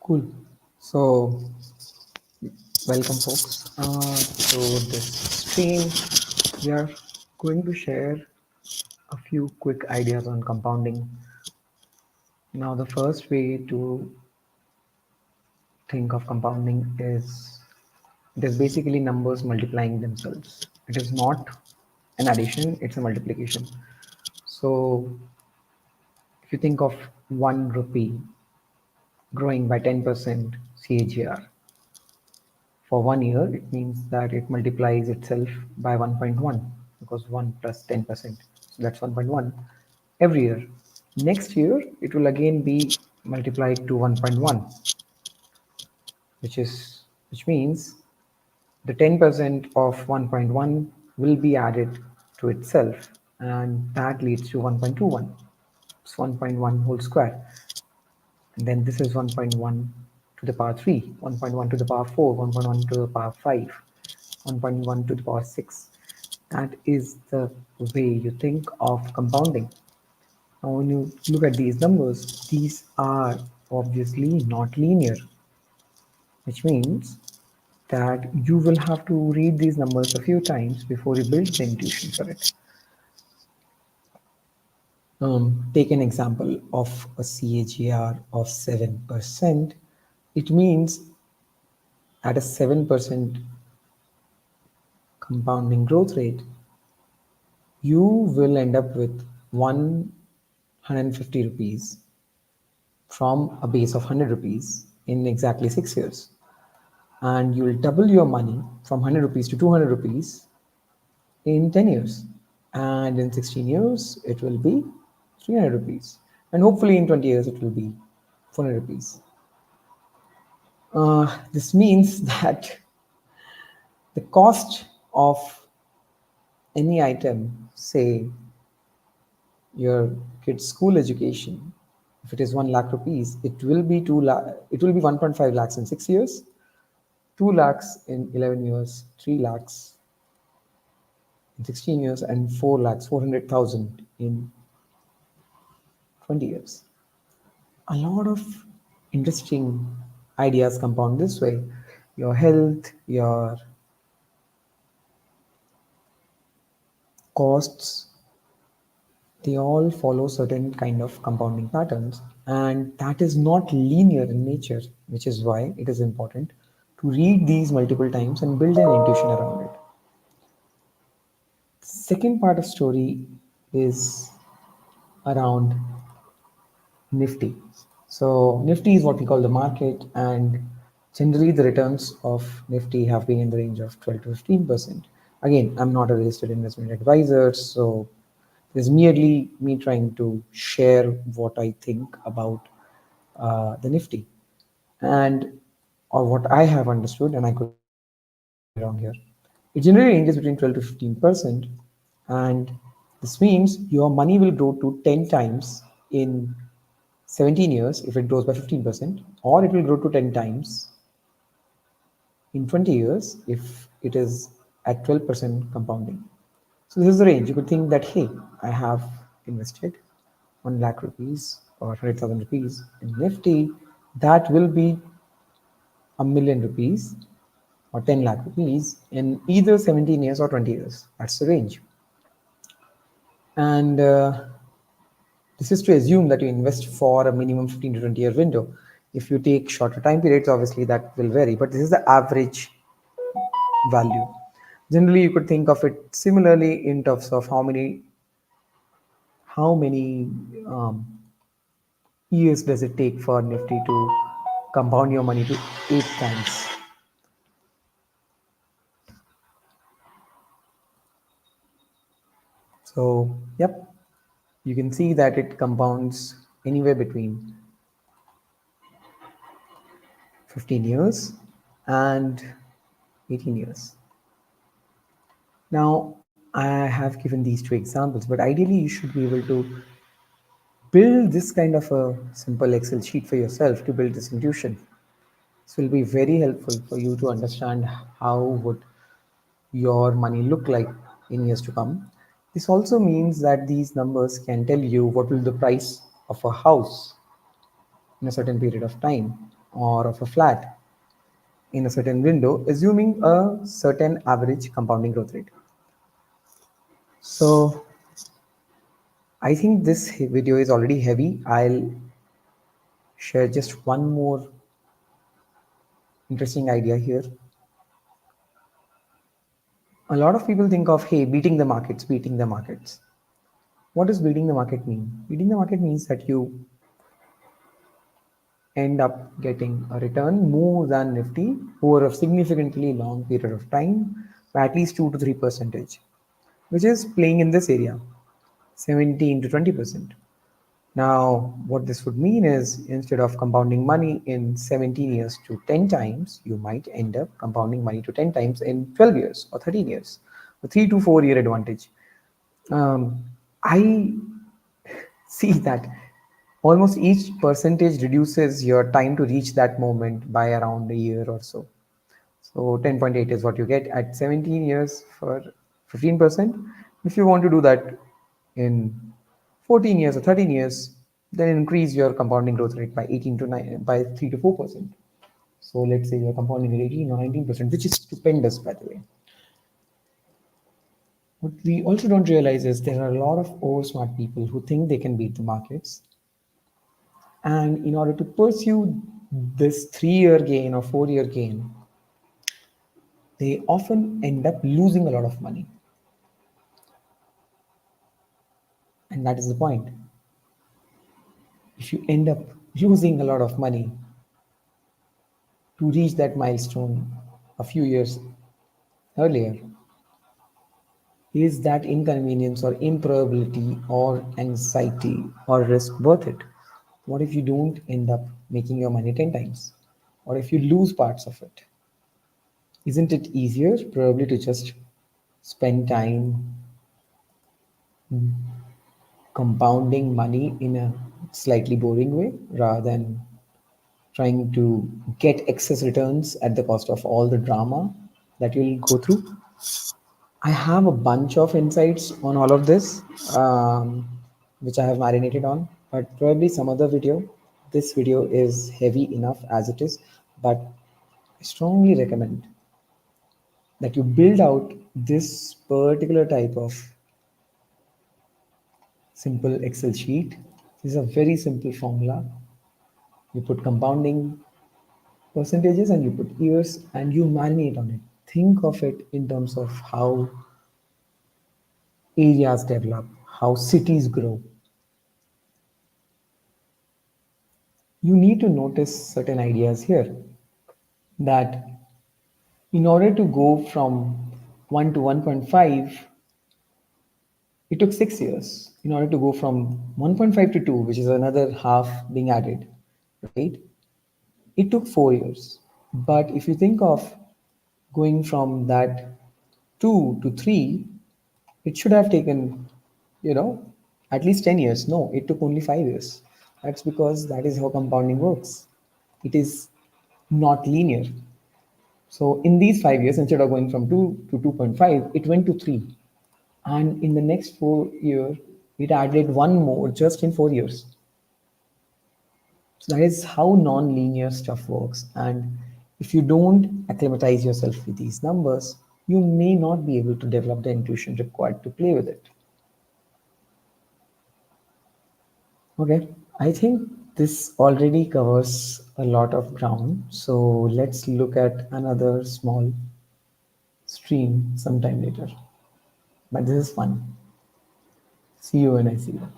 Cool. So, welcome, folks, to this stream. We are going to share a few quick ideas on compounding. Now, the first way to think of compounding is it is basically numbers multiplying themselves. It is not an addition, it's a multiplication. So, if you think of 1 rupee growing by 10% CAGR, for 1 year, it means that it multiplies itself by 1.1 because 1 plus 10%. So that's 1.1 every year. Next year, it will again be multiplied to 1.1, which means the 10% of 1.1 will be added to itself, and that leads to 1.21. It's 1.1 whole square. And then this is 1.1 to the power 3, 1.1 to the power 4, 1.1 to the power 5, 1.1 to the power 6. That is the way you think of compounding. Now, when you look at these numbers, these are obviously not linear, which means that you will have to read these numbers a few times before you build the intuition for it. Take an example of a CAGR of 7%. It means at a 7% compounding growth rate, you will end up with 150 rupees from a base of 100 rupees in exactly 6 years. And you will double your money from 100 rupees to 200 rupees in 10 years. And in 16 years, it will be 300 rupees. And hopefully in 20 years, it will be 400 rupees. This means that the cost of any item, say your kid's school education, if it is 1 lakh rupees, it will be 1.5 lakhs in 6 years, 2 lakhs in 11 years, 3 lakhs in 16 years, and 4 lakhs, 400,000 in 20 years. A lot of interesting ideas compound this way. Your health, your costs, they all follow certain kind of compounding patterns, and that is not linear in nature, which is why it is important to read these multiple times and build an intuition around it. Second part of story is around Nifty. So Nifty is what we call the market, and generally the returns of Nifty have been in the range of 12 to 15%. Again, I'm not a registered investment advisor, so it is merely me trying to share what I think about the Nifty, and or what I have understood, and I could be wrong here. It generally ranges between 12 to 15%, and this means your money will grow to 10 times in 17 years if it grows by 15%, or it will grow to 10 times in 20 years if it is at 12% compounding. So this is the range. You could think that, hey, I have invested 1 lakh rupees or 100,000 rupees in Nifty. That will be a million rupees or 10 lakh rupees in either 17 years or 20 years. That's the range. And this is to assume that you invest for a minimum 15 to 20-year window. If you take shorter time periods, obviously that will vary, but this is the average value. Generally, you could think of it similarly in terms of how many years does it take for Nifty to compound your money to 8 times. So, yep, you can see that it compounds anywhere between 15 years and 18 years. Now, I have given these two examples, but ideally you should be able to build this kind of a simple Excel sheet for yourself to build this intuition. This will be very helpful for you to understand how would your money look like in years to come. This also means that these numbers can tell you what will the price of a house in a certain period of time. or of a flat in a certain window, assuming a certain average compounding growth rate. So I think this video is already heavy. I'll share just one more interesting idea here. A lot of people think of, hey, beating the markets, beating the markets. What does beating the market mean? Beating the market means that you end up getting a return more than Nifty over a significantly long period of time by at least 2 to 3 percentage, which is playing in this area, 17 to 20%. Now, what this would mean is instead of compounding money in 17 years to 10 times, you might end up compounding money to 10 times in 12 years or 13 years, a 3 to 4 year advantage. I see that almost each percentage reduces your time to reach that moment by around a year or so. So 10.8 is what you get at 17 years for 15%. If you want to do that in 14 years or 13 years, then increase your compounding growth rate by 18 to 9 by 3 to 4%. So let's say you're compounding at 18 or 19%, which is stupendous, by the way. What we also don't realize is there are a lot of over smart people who think they can beat the markets. And in order to pursue this 3 year gain or 4 year gain, they often end up losing a lot of money. And that is the point. If you end up losing a lot of money to reach that milestone a few years earlier, is that inconvenience or improbability or anxiety or risk worth it? What if you don't end up making your money 10 times? Or if you lose parts of it? Isn't it easier probably to just spend time compounding money in a slightly boring way rather than trying to get excess returns at the cost of all the drama that you'll go through? I have a bunch of insights on all of this, which I have marinated on, but probably some other video. This video is heavy enough as it is, but I strongly recommend that you build out this particular type of simple Excel sheet. This is a very simple formula. You put compounding percentages and you put years and you marinate on it. Think of it in terms of how areas develop, how cities grow. You need to notice certain ideas here that in order to go from 1 to 1.5, it took 6 years. In order to go from 1.5 to 2, which is another half being added, right? It took 4 years. But if you think of going from that 2 to 3, it should have taken, you know, at least 10 years. No, it took only 5 years. That's because that is how compounding works. It is not linear. So in these 5 years, instead of going from 2 to 2.5, it went to 3. And in the next 4 years, it added one more just in 4 years. So that is how non-linear stuff works. And if you don't acclimatize yourself with these numbers, you may not be able to develop the intuition required to play with it. Okay, I think this already covers a lot of ground. So let's look at another small stream sometime later. But this is fun. See you when I see you.